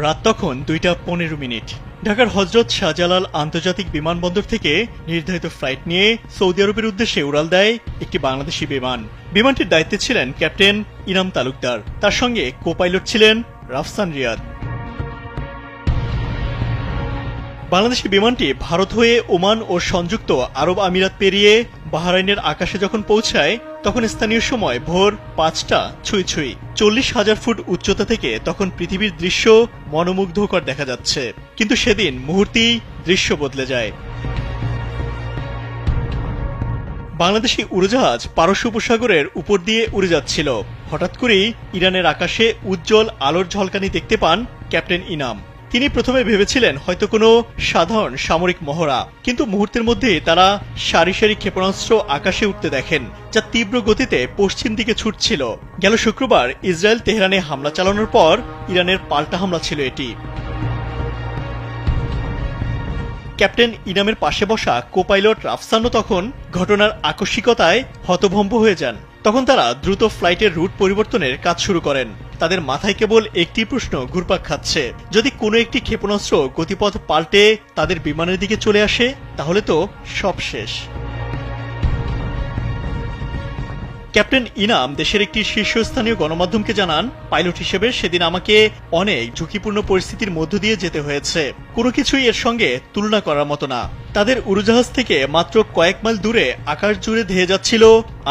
রাত তখন 2:15। ঢাকার হযরত শাহজালাল আন্তর্জাতিক বিমানবন্দর থেকে নির্ধারিত ফ্লাইট নিয়ে সৌদি আরবের উদ্দেশ্যে উড়াল দেয় একটি বাংলাদেশি বিমান। বিমানটির দায়িত্বে ছিলেন ক্যাপ্টেন ইনাম তালুকদার, তার সঙ্গে কো পাইলট ছিলেন রাফসান রিয়াদ। বাংলাদেশি বিমানটি ভারত হয়ে ওমান ও সংযুক্ত আরব আমিরাত পেরিয়ে বাহরাইনের আকাশে যখন পৌঁছায় তখন স্থানীয় সময় ভোর 5টা ছুঁই। 40,000 ফুট উচ্চতা থেকে তখন পৃথিবীর দৃশ্য মনোমুগ্ধকর দেখা যাচ্ছে, কিন্তু সেদিন মুহূর্তেই দৃশ্য বদলে যায়। বাংলাদেশি উড়োজাহাজ পারস্য উপসাগরের উপর দিয়ে উড়ে যাচ্ছিল। হঠাৎ করেই ইরানের আকাশে উজ্জ্বল আলোর ঝলকানি দেখতে পান ক্যাপ্টেন ইনাম। তিনি প্রথমে ভেবেছিলেন হয়তো কোনো সাধারণ সামরিক মহড়া, কিন্তু মুহূর্তের মধ্যেই তারা সারি সারি ক্ষেপণাস্ত্র আকাশে উঠতে দেখেন, যা তীব্র গতিতে পশ্চিম দিকে ছুটছিল। গেল শুক্রবার ইসরায়েল তেহরানে হামলা চালানোর পর ইরানের পাল্টা হামলা ছিল এটি। ক্যাপ্টেন ইনামের পাশে বসা কো পাইলট রাফসানও তখন ঘটনার আকস্মিকতায় হতভম্ব হয়ে যান। তখন তারা দ্রুত ফ্লাইটের রুট পরিবর্তনের কাজ শুরু করেন। তাদের মাথায় কেবল একটি প্রশ্ন ঘুরপাক খাচ্ছে, যদি কোনো একটি ক্ষেপণাস্ত্র গতিপথ পাল্টে তাদের বিমানের দিকে চলে আসে তাহলে তো সব শেষ। ক্যাপ্টেন ইনাম দেশের একটি শীর্ষস্থানীয় গণমাধ্যমকে জানান, পাইলট হিসেবে সেদিন আমাকে অনেক ঝুঁকিপূর্ণ পরিস্থিতির মধ্য দিয়ে যেতে হয়েছে, কোনো কিছুই এর সঙ্গে তুলনা করার মতো না। তাদের উড়োজাহাজ থেকে মাত্র কয়েক মাইল দূরে আকাশ জুড়ে ধেয়ে যাচ্ছিল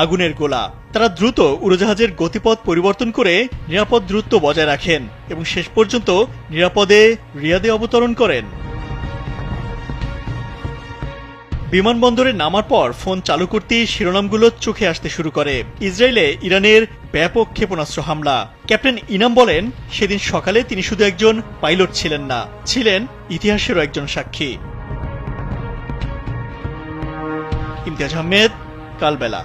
আগুনের গোলা। তারা দ্রুত উড়োজাহাজের গতিপথ পরিবর্তন করে নিরাপদ দূরত্ব বজায় রাখেন এবং শেষ পর্যন্ত নিরাপদে রিয়াদে অবতরণ করেন। বিমানবন্দরে নামার পর ফোন চালু করতেই শিরোনামগুলো চোখে আসতে শুরু করে। ইসরায়েলে ইরানের ব্যাপক ক্ষেপণাস্ত্র হামলা। ক্যাপ্টেন ইনাম বলেন, সেদিন সকালে তিনি শুধু একজন পাইলট ছিলেন না, ছিলেন ইতিহাসেরও একজন সাক্ষী। ইমতিয়াজ আহমেদ, কালবেলা।